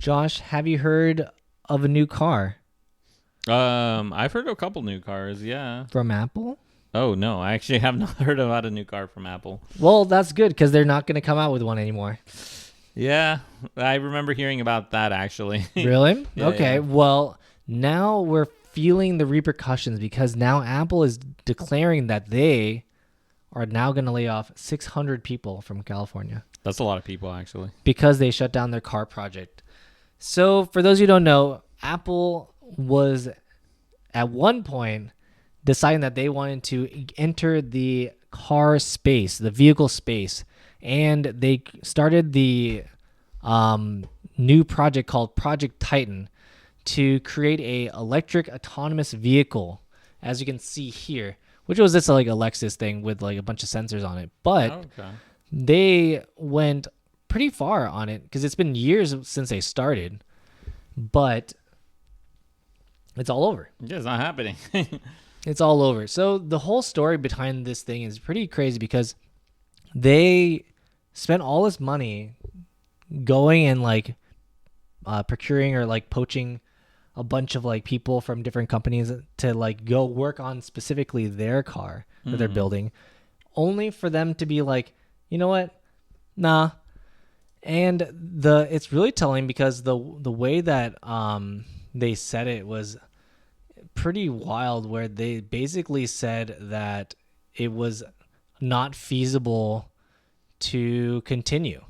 Josh, have you heard of a new car I've heard of a couple new cars. Yeah. from Apple? Oh no, I actually have not heard about a new car from Apple. Well, that's good because they're not going to come out with one anymore. Yeah, I remember hearing about that actually. Really? Yeah, Okay. yeah. Well, now we're feeling the repercussions because now Apple is declaring that they are now going to lay off 600 people from California That's a lot of people actually. because they shut down their car project. So, for those who don't know, Apple was at one point deciding that they wanted to enter the car space, the vehicle space, and they started the new project called Project Titan to create a electric autonomous vehicle, as you can see here, which was just like a Lexus thing with like a bunch of sensors on it. But Okay. they went pretty far on it because it's been years since they started, but it's all over. Yeah, it's not happening. It's all over. So the whole story behind this thing is pretty crazy because they spent all this money going and like procuring or like poaching a bunch of like people from different companies to like go work on specifically their car that they're building, only for them to be like, you know what, nah. And it's really telling because the way that they said it was pretty wild, where they basically said that it was not feasible to continue.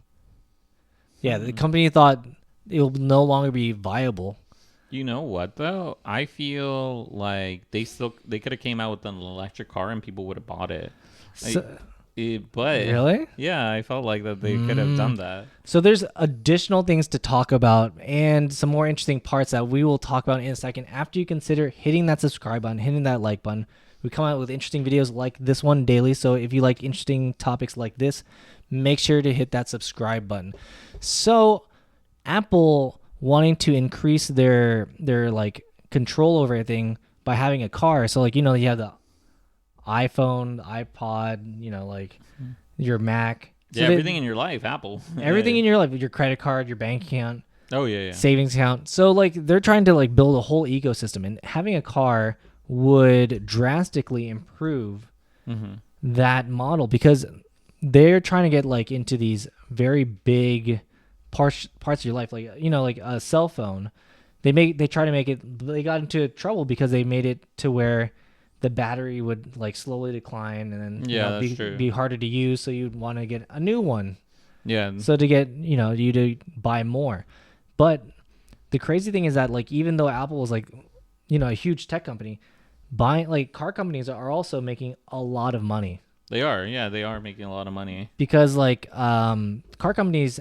Yeah, the company thought it will no longer be viable. You know what though? I feel like they could have came out with an electric car and people would have bought it. But Really? yeah, I felt like that they could have done that. So there's additional things to talk about and some more interesting parts that we will talk about in a second after you consider hitting that subscribe button, hitting that like button. We come out with interesting videos like this one daily. So if you like interesting topics like this, make sure to hit that subscribe button. So Apple wanting to increase their like control over everything by having a car. So like, you know, you have the iPhone, the iPod, you know, like your Mac. So Yeah, everything in your life, Apple. everything in your life, your credit card, your bank account, Oh yeah. savings account. So like they're trying to like build a whole ecosystem, and having a car would drastically improve that model because they're trying to get like into these very big parts of your life, like, you know, like a cell phone. They try to make it. They got into trouble because they made it to where the battery would like slowly decline and then That's true. be harder to use. So you'd want to get a new one. Yeah. So to get, you know, you to buy more. But the crazy thing is that like, even though Apple is like, you know, a huge tech company, buying like car companies are also making a lot of money They are. Yeah, they are making a lot of money. because like car companies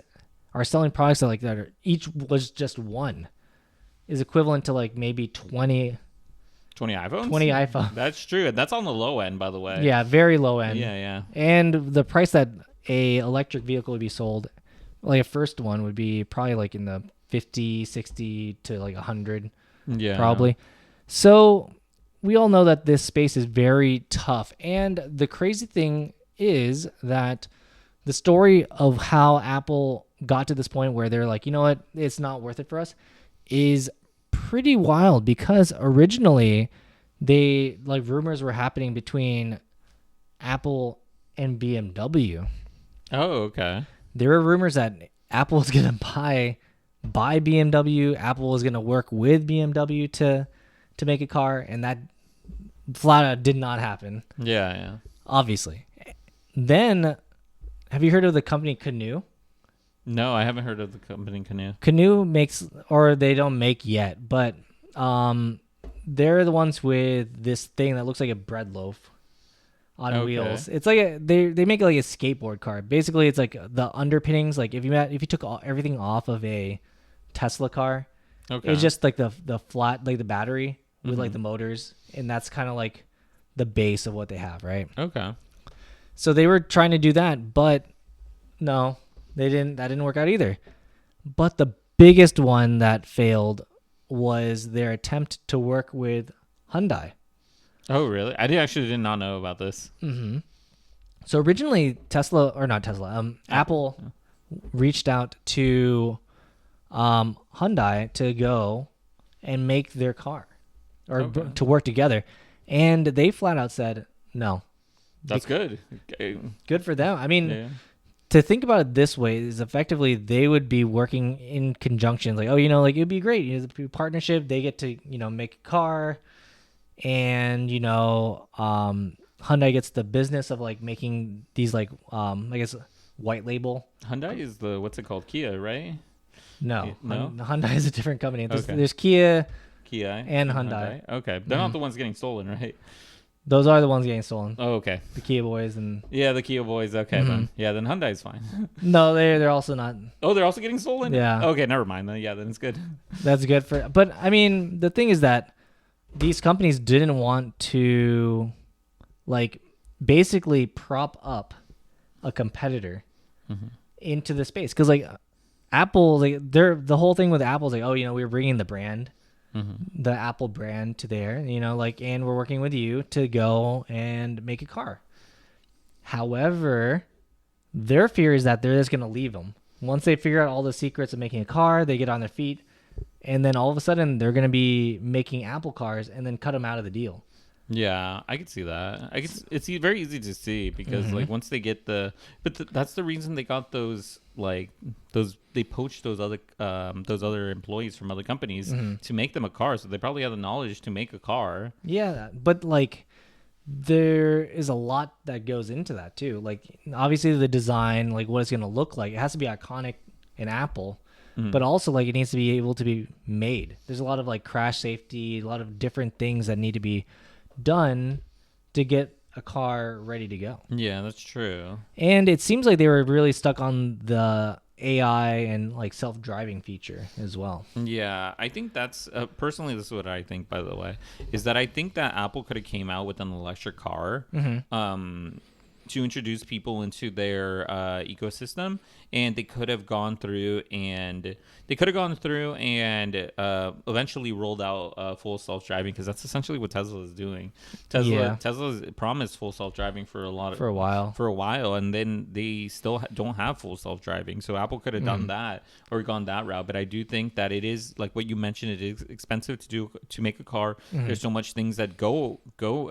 are selling products that are each was just one is equivalent to like maybe 20 20 iPhones. That's true. That's on the low end, by the way. Yeah, very low end. Yeah. And the price that a electric vehicle would be sold, like a first one would be probably like in the 50, 60 to like 100 Yeah. probably. So we all know that this space is very tough. And the crazy thing is that the story of how Apple got to this point where they're like, you know what, it's not worth it for us, is pretty wild because originally they like rumors were happening between Apple and BMW. Oh, okay. There were rumors that Apple was gonna buy BMW. Apple was gonna work with BMW to make a car, and that flat out did not happen. Yeah. Obviously. Then, have you heard of the company Canoe? No, I haven't heard of the company Canoe. Canoe makes, or they don't make yet, but they're the ones with this thing that looks like a bread loaf on Okay. wheels. It's like they make it like a skateboard car. Basically, it's like the underpinnings. Like if you took everything off of a Tesla car, Okay. it's just like the flat, like the battery with like the motors, and that's kind of like the base of what they have, right? Okay. So they were trying to do that, but no, they didn't. That didn't work out either. But the biggest one that failed was their attempt to work with Hyundai. Oh, really? actually did not know about this. So originally Apple reached out to Hyundai to go and make their car or Okay. to work together. And they flat out said no. That's good. Okay. Good for them. I mean, Yeah. to think about it this way is effectively they would be working in conjunction. Like, oh, like it'd be great. The partnership. They get to make a car, and Hyundai gets the business of like making these like I guess white label. Hyundai is the what's it called? Kia, right? No, No. Hyundai is a different company. Okay. There's Kia Kia and Hyundai. Okay, they're not the ones getting stolen, right? Those are the ones getting stolen. Oh, okay. The Kia boys and Yeah, the Kia boys. Okay, then. Yeah, then Hyundai's fine. no, they're also not. Oh, they're also getting stolen? Yeah. Okay, never mind then. Yeah, then it's good. That's good for. But I mean, the thing is that these companies didn't want to, like, basically prop up a competitor into the space because like Apple, like the whole thing with Apple is like, oh, we're bringing the brand. The Apple brand to there, and we're working with you to go and make a car. However, their fear is that they're just going to leave them. Once they figure out all the secrets of making a car, they get on their feet, and then all of a sudden they're going to be making Apple cars and then cut them out of the deal. Yeah, I could see that. It's very easy to see because like once they get that's the reason they got those they poached those other employees from other companies to make them a car. So they probably have the knowledge to make a car. Yeah, but like there is a lot that goes into that too. Like obviously the design, like what it's going to look like, it has to be iconic in Apple. But also like it needs to be able to be made. There's a lot of like crash safety, a lot of different things that need to be done to get a car ready to go. Yeah, that's true. And it seems like they were really stuck on the AI and like self-driving feature as well. Yeah, I think that's personally this is what I think, by the way, is that I think that Apple could have came out with an electric car to introduce people into their ecosystem, and they could have gone through and eventually rolled out full self-driving, because that's essentially what Tesla is doing. Tesla's promised full self-driving for a while, and then they still don't have full self-driving. So Apple could have done that or gone that route. But I do think that it is like what you mentioned, it is expensive to make a car. There's so much things that go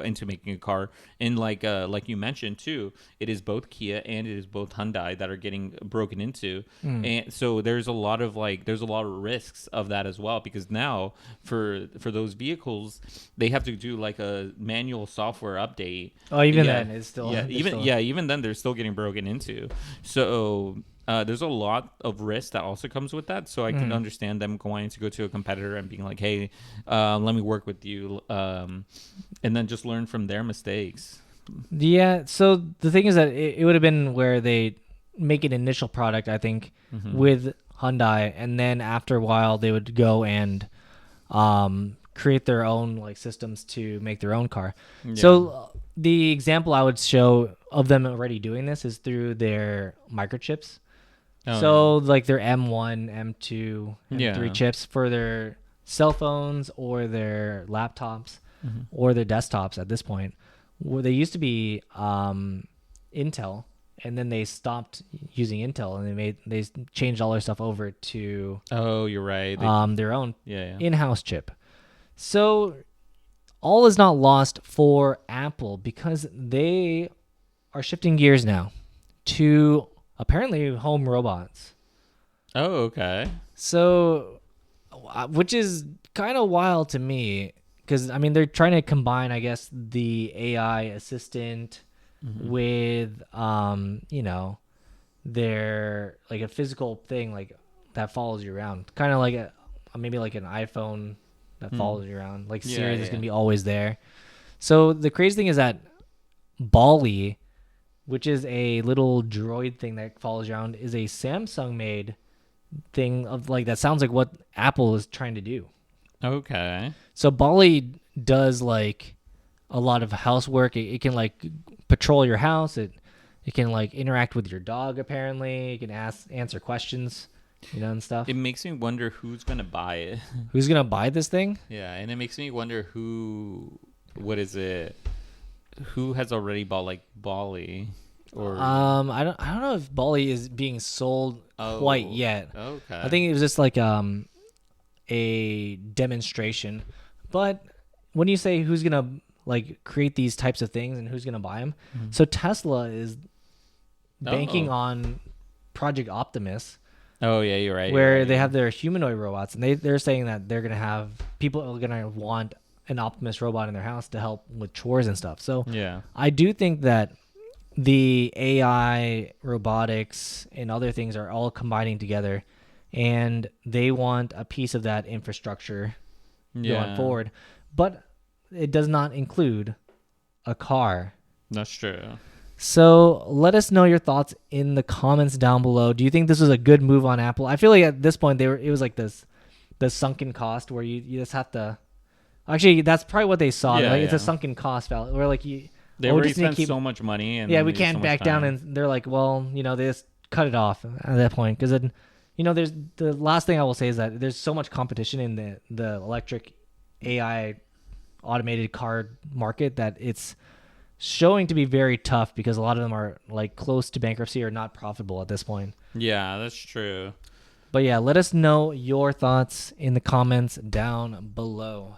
into making a car, and like you mentioned too, it is both Kia and it is both Hyundai that are getting broken into. And so there's a lot of risks of that as well, because now for those vehicles they have to do like a manual software update. Then it's still even then they're still getting broken into. So there's a lot of risk that also comes with that. So I can understand them going to go to a competitor and being like, hey, let me work with you, and then just learn from their mistakes. Yeah, so the thing is that it would have been where they make an initial product, I think, with Hyundai, and then after a while they would go and create their own like systems to make their own car. Yeah. So the example I would show of them already doing this is through their microchips. So like their M1, M2, M3 chips for their cell phones or their laptops or their desktops at this point. Where they used to be Intel, and then they stopped using Intel, and they changed all their stuff over to you're right, their own in-house chip. So all is not lost for Apple, because they are shifting gears now to apparently home robots. Oh, okay. So, which is kind of wild to me. Because, I mean, they're trying to combine, I guess, the AI assistant with, their, like, a physical thing, like, that follows you around. Kind of like maybe like an iPhone that follows you around. Like, Siri is going to be always there. So, the crazy thing is that Ballie, which is a little droid thing that follows you around, is a Samsung-made thing of, like, that sounds like what Apple is trying to do. Okay. So Ballie does like a lot of housework. It can like patrol your house. It can like interact with your dog. Apparently, it can answer questions, and stuff. It makes me wonder who's gonna buy it. Who's gonna buy this thing? Yeah, and it makes me wonder who has already bought like Ballie. Or I don't know if Ballie is being sold quite yet. Okay. I think it was just like a demonstration. But when you say who's gonna like create these types of things and who's gonna buy them, so Tesla is banking on Project Optimus. Oh yeah, you're right. Where they have their humanoid robots, and they're saying that they're gonna have people are gonna want an Optimus robot in their house to help with chores and stuff. So yeah, I do think that the AI, robotics, and other things are all combining together, and they want a piece of that infrastructure going forward. But it does not include a car. That's true. So let us know your thoughts in the comments down below. Do you think this was a good move on Apple? I feel like at this point it was like the sunken cost where you just have to. Actually, that's probably what they saw. Yeah, it's a sunken cost value where like they already spent so much money and we can't back down, and they're like, well, they just cut it off at that point because then there's the last thing I will say is that there's so much competition in the electric AI automated car market that it's showing to be very tough because a lot of them are like close to bankruptcy or not profitable at this point. Yeah, that's true. But yeah, let us know your thoughts in the comments down below.